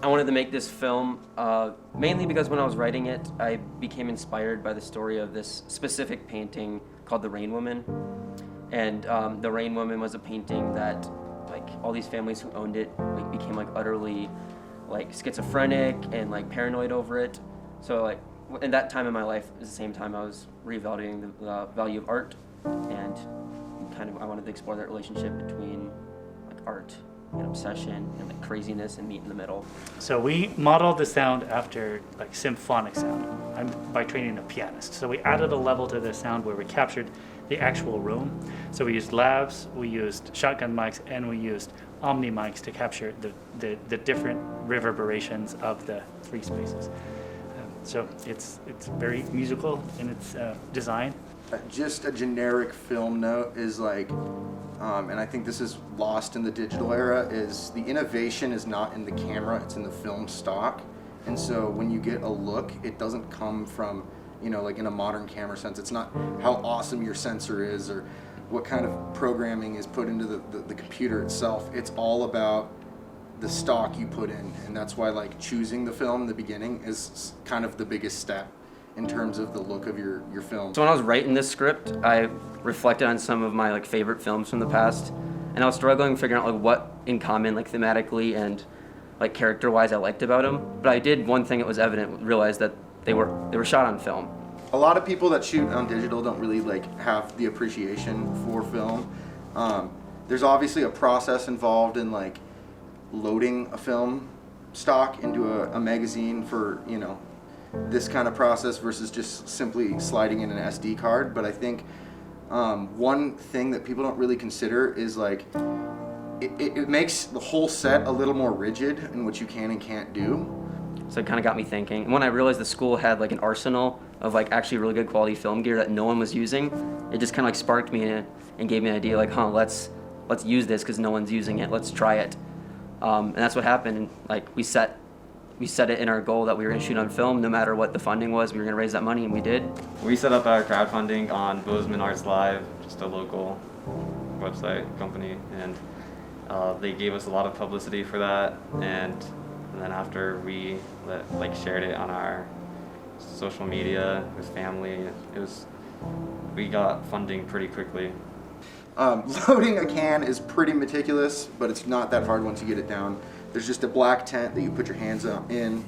I wanted to make this film mainly because when I was writing it, I became inspired by the story of this specific painting called The Rain Woman. And The Rain Woman was a painting that like all these families who owned it like became like utterly like schizophrenic and like paranoid over it. So like in that time in my life is the same time I was reevaluating the value of art, and kind of I wanted to explore that relationship between like art and obsession and like craziness and meet in the middle. So we modeled the sound after like symphonic sound. I'm by training a pianist. So we added a level to the sound where we captured the actual room. So we used lavs, we used shotgun mics, and we used omni mics to capture the different reverberations of the three spaces. So it's very musical in its design. Just a generic film note is like, and I think this is lost in the digital era, is the innovation is not in the camera, it's in the film stock. And so when you get a look, it doesn't come from, you know, like in a modern camera sense. It's not how awesome your sensor is or what kind of programming is put into the computer itself. It's all about the stock you put in. And that's why like choosing the film in the beginning is kind of the biggest step in terms of the look of your film. So when I was writing this script, I reflected on some of my like favorite films from the past, and I was struggling figuring out like what in common like thematically and like character-wise I liked about them. But I did one thing that was evident, realized that they were shot on film. A lot of people that shoot on digital don't really like have the appreciation for film. There's obviously a process involved in like loading a film stock into a magazine for, you know, this kind of process versus just simply sliding in an SD card. But I think one thing that people don't really consider is like it makes the whole set a little more rigid in what you can and can't do. So it kind of got me thinking. And when I realized the school had like an arsenal of like actually really good quality film gear that no one was using, it just kind of like sparked me and gave me an idea like, let's use this because no one's using it. Let's try it. And that's what happened. And like we set it in our goal that we were going to shoot on film no matter what the funding was. We were going to raise that money, and we did. We set up our crowdfunding on Bozeman Arts Live, just a local website company, and they gave us a lot of publicity for that. And then after we shared it on our social media with family, we got funding pretty quickly. Loading a can is pretty meticulous, but it's not that hard once you get it down. There's just a black tent that you put your hands in.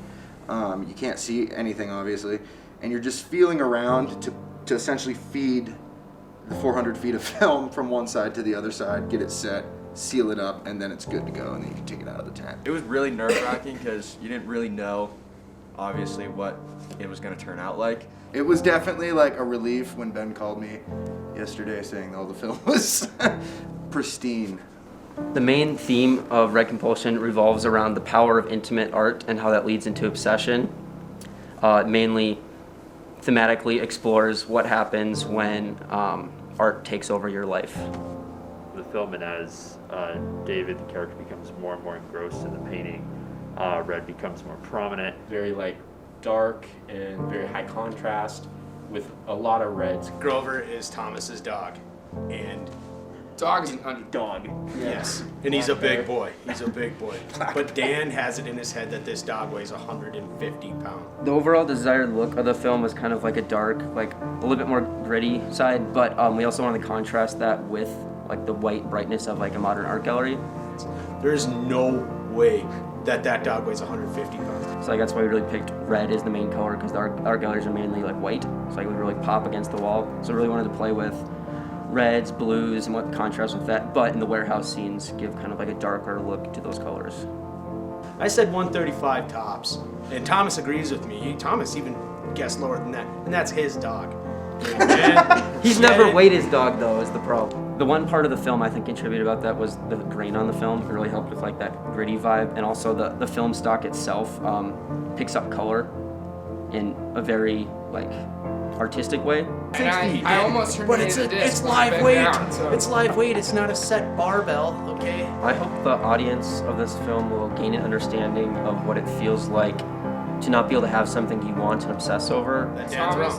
You can't see anything, obviously, and you're just feeling around to essentially feed the 400 feet of film from one side to the other side, get it set, seal it up, and then it's good to go, and then you can take it out of the tent. It was really nerve-wracking because you didn't really know, obviously, what it was going to turn out like. It was definitely like a relief when Ben called me yesterday saying all the film was pristine. The main theme of Red Compulsion revolves around the power of intimate art and how that leads into obsession. It mainly thematically explores what happens when art takes over your life. The film, and as David, the character, becomes more and more engrossed in the painting, Red becomes more prominent. Very like dark and very high contrast with a lot of reds. Grover is Thomas's dog, and Dog is an underdog. yes, and he's a big boy. He's a big boy. But Dan has it in his head that this dog weighs 150 pounds. The overall desired look of the film was kind of like a dark, like a little bit more gritty side, but we also wanted to contrast that with like the white brightness of like a modern art gallery. There's no way that dog weighs 150 pounds. So like, that's why we really picked red as the main color, because our art galleries are mainly like white, so like, it would really pop against the wall. So we really wanted to play with reds, blues, and what contrasts with that, but in the warehouse scenes give kind of like a darker look to those colors. I said 135 tops, and Thomas agrees with me. Thomas even guessed lower than that, and that's his dog. And He's never weighed his dog though, is the problem. The one part of the film I think contributed about that was the grain on the film. It really helped with like that gritty vibe, and also the film stock itself picks up color in a very like artistic way. And I almost heard but it it's live weight. It's live weight. It's not a set barbell, okay? I hope the audience of this film will gain an understanding of what it feels like to not be able to have something you want and obsess over. Thomas,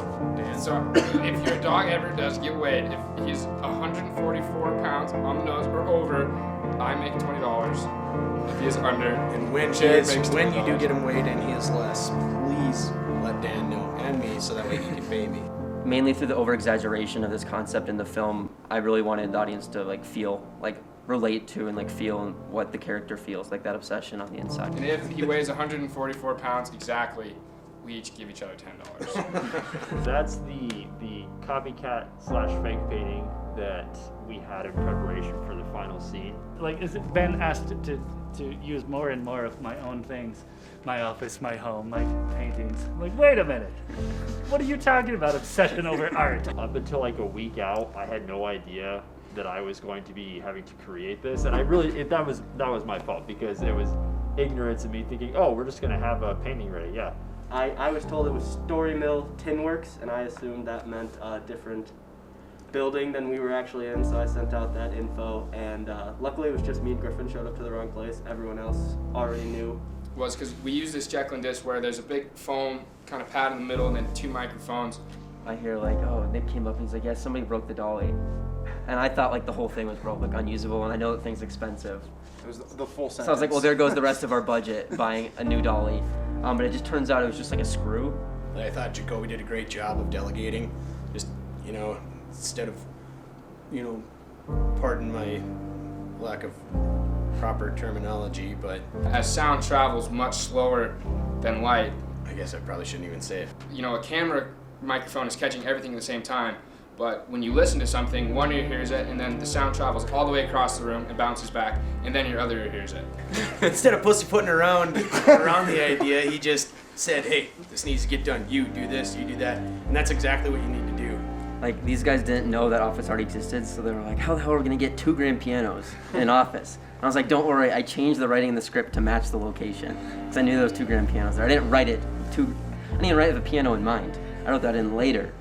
so if your dog ever does get weighed, if he's 144 pounds pounds on the nose or over, I make $20. If he is under, And when Jared makes when you do $20. get him weighed and he is less, please let Dan know and me so that way he can pay me. Mainly through the over-exaggeration of this concept in the film, I really wanted the audience to like feel, like relate to and like feel what the character feels, like that obsession on the inside. And if he weighs 144 pounds exactly, we each give each other $10. That's the copycat / fake painting that we had in preparation for the final scene. Like, Ben asked to use more and more of my own things, my office, my home, my paintings. I'm like, wait a minute, what are you talking about? Obsession over art? Up until like a week out, I had no idea that I was going to be having to create this, and I really that was my fault because it was ignorance of me thinking, oh, we're just gonna have a painting ready. Yeah. I was told it was Story Mill Tin Works, and I assumed that meant a different building than we were actually in, so I sent out that info, and luckily it was just me and Griffin showed up to the wrong place. Everyone else already knew. Was because we use this Jekyll and disc where there's a big foam kind of pad in the middle and then 2 microphones. I hear like, oh, Nick came up and he's like, yeah, somebody broke the dolly. And I thought like the whole thing was broke, like unusable, and I know that thing's expensive. It was the full sentence. So I was like, well, there goes the rest of our budget buying a new dolly. But it just turns out it was just like a screw. I thought Jacoby did a great job of delegating. Just, instead of, pardon my lack of proper terminology, but As sound travels much slower than light, I guess I probably shouldn't even say it. a camera microphone is catching everything at the same time, but when you listen to something, one ear hears it, and then the sound travels all the way across the room and bounces back, and then your other ear hears it. Instead of pussyfooting around the idea, he just said, hey, this needs to get done. You do this, you do that. And that's exactly what you need to do. Like, these guys didn't know that Office art existed, so they were like, how the hell are we gonna get 2 grand pianos in Office? And I was like, don't worry, I changed the writing in the script to match the location, because I knew there was 2 grand pianos there. I didn't write it I didn't write it with a piano in mind. I wrote that in later.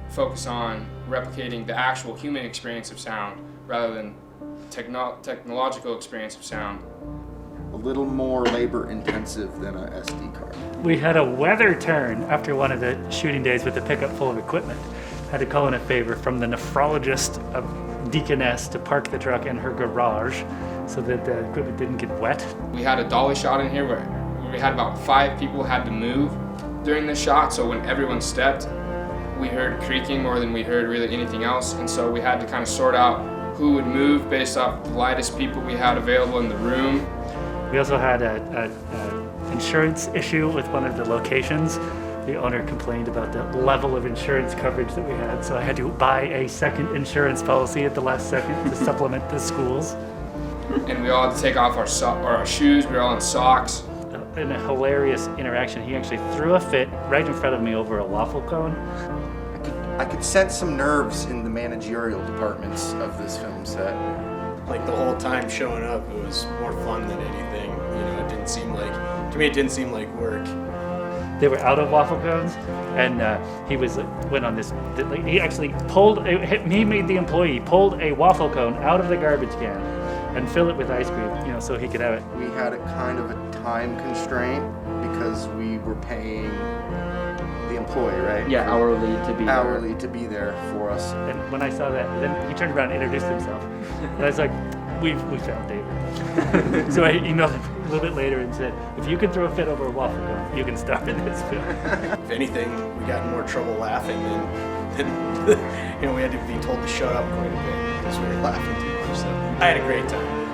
Focus on replicating the actual human experience of sound rather than technological experience of sound. A little more labor intensive than a SD card. We had a weather turn after one of the shooting days with a pickup full of equipment. Had to call in a favor from the nephrologist of Deaconess to park the truck in her garage so that the equipment didn't get wet. We had a dolly shot in here where we had about 5 people had to move during the shot, so when everyone stepped, we heard creaking more than we heard really anything else, and so we had to kind of sort out who would move based off the lightest people we had available in the room. We also had a insurance issue with one of the locations. The owner complained about the level of insurance coverage that we had, so I had to buy a second insurance policy at the last second to supplement the schools. And we all had to take off our shoes, we were all in socks. In a hilarious interaction, he actually threw a fit right in front of me over a waffle cone. I could sense some nerves in the managerial departments of this film set. Like the whole time showing up, it was more fun than anything. It didn't seem like, to me, it didn't seem like work. They were out of waffle cones, and went on this. He actually he made the employee pulled a waffle cone out of the garbage can and fill it with ice cream, so he could have it. We had a kind of a time constraint because we were paying the employee, right? Yeah, hourly to be there. Hourly to be there for us. And when I saw that, then he turned around and introduced himself. And I was like, we found David. So I emailed him a little bit later and said, if you can throw a fit over a waffle cone, you can star in this film. If anything, we got in more trouble laughing than we had to be told to shut up quite a bit because we were laughing too much. So I had a great time.